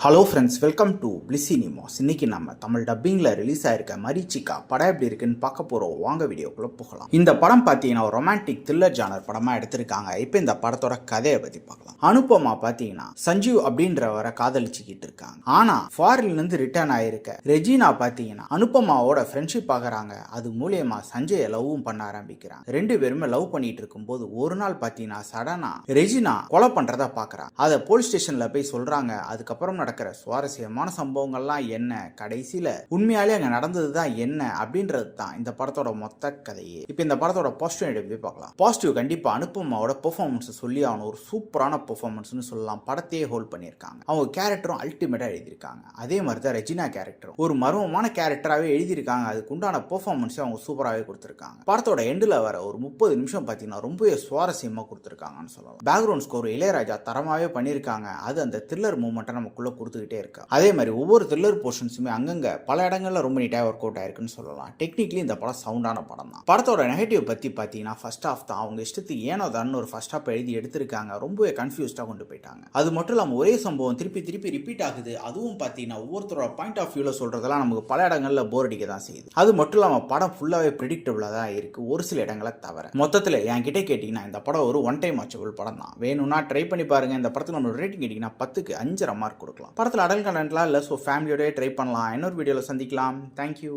Hello friends, welcome to bliss cinemas. இன்னைக்கு நம்ம Tamil டப்பிங்கில் release ஆயிருக்க மரீச்சிகா படம் எப்படி இருக்குன்னு பார்க்க போகிறோம். வாங்க வீடியோக்குள்ளே போகலாம். இந்த படம் பார்த்தீங்கன்னா ஒரு ரொமான்டிக் த்ரில்லர் ஜானர் படமாக எடுத்திருக்காங்க. இப்போ இந்த படத்தோட கதையை பற்றி பார்க்கலாம். அனுபமா பார்த்தீங்கன்னா சஞ்சீவ் அப்படின்றவரை காதலிச்சுக்கிட்டு இருக்காங்க. ஆனால் ஃபாரின்லேருந்து ரிட்டர்ன் ஆயிருக்க ரெஜினா பார்த்தீங்கன்னா அனுபமாவோட ஃப்ரெண்ட்ஷிப் ஆகிறாங்க. அது மூலியமா சஞ்சயை லவ்வும் பண்ண ஆரம்பிக்கிறாங்க. ரெண்டு பேருமே லவ் பண்ணிட்டு இருக்கும்போது ஒரு நாள் பார்த்தீங்கன்னா சடனா ரெஜினா கொலை பண்ணுறதா பார்க்குறாங்க. அதை போலீஸ் ஸ்டேஷனில் போய் சொல்கிறாங்க. அதுக்கப்புறம் நடக்கிற சுவாரஸ்யமான சம்பவங்கள்லாம் என்ன, கடைசியில உண்மையாலே அங்க நடந்ததுதான் என்ன அப்படின்றது தான் இந்த படத்தோட மொத்த கதையே. இப்போ இந்த படத்தோட பாசிட்டிவ் எப்படி பார்க்கலாம். பாசிட்டிவ் கண்டிப்பா அனுபமாவோட பெர்ஃபார்மன்ஸ் சொல்லி அவன் ஒரு சூப்பரான பெர்ஃபார்மன்ஸ்னு சொல்லலாம். படத்தையே ஹோல்ட் பண்ணியிருக்காங்க. அவங்க கேரக்டரும் அல்டிமேட்டா எழுதியிருக்காங்க. அதே மாதிரி தான் ரெஜினா கேரக்டரும் ஒரு மர்மமான கேரக்டராகவே எழுதியிருக்காங்க. அதுக்கு உண்டான பெர்ஃபார்மன்ஸை அவங்க சூப்பராகவே கொடுத்துருக்காங்க. படத்தோட எண்டில் வர ஒரு 30 நிமிஷம் பார்த்தீங்கன்னா ரொம்பவே சுவாரஸ்யமாக கொடுத்துருக்காங்கன்னு சொல்லலாம். பேக்ரவுண்ட் ஸ்கோர் இளையராஜா தரமாகவே பண்ணியிருக்காங்க. அது அந்த த்ரில்லர் மூமெண்ட்டை நமக்குள்ள கொடுத்துக்கிட்டே இருக்கு. அதே மாதிரி ஒவ்வொரு த்ரில்லர் போர்ஷன்ஸுமே அங்கங்க பல இடங்கள்ல ரொம்ப நீட்டாக ஒர்க் அவுட் ஆயிருக்குன்னு சொல்லலாம். டெக்னிக்கலி இந்த படம் சவுண்டான படம் தான். படத்தோட நெகட்டிவ் பத்தி பார்த்தீங்கன்னா ஃபர்ஸ்ட் ஹாஃப் தான். அவங்க இஷ்டத்துக்கு ஏனோ தான் ஒரு ஃபர்ஸ்ட் ஹாஃப் எழுதி எடுத்திருக்காங்க. ரொம்பவே கன்ஃபியூஸ்டாக கொண்டு போயிட்டாங்க. அது மட்டும் இல்லாமல் ஒரே சம்பவம் திருப்பி திருப்பி ரிப்பீட் ஆகுது. அதுவும் பார்த்தீங்கன்னா ஒவ்வொருத்தரோட பாயிண்ட் ஆஃப் வியூல சொல்றதெல்லாம் நமக்கு பல இடங்கள்ல போர் அடிக்க தான் செய்யுது. அது மட்டும் இல்லாமல் படம் ஃபுல்லாவே ப்ரெடிக்டபிளா தான் இருக்கு, ஒரு சில இடங்களை தவிர. மொத்தத்தில் என்கிட்ட கேட்டீங்கன்னா இந்த படம் ஒரு ஒன் டைம் வாட்சபிள் படம் தான். வேணும்னா ட்ரை பண்ணி பாருங்க. இந்த படத்துக்கு நம்ம ரேட்டிங் கேட்டீங்கன்னா 10க்கு 5.5 மார்க் கொடுக்கலாம். படத்தில் அடல் கண்டென்ட்லாம் இல்லை, ஸோ ஃபேமிலியோடய ட்ரை பண்ணலாம். இன்னொரு வீடியோவில் சந்திக்கலாம். தேங்க்யூ.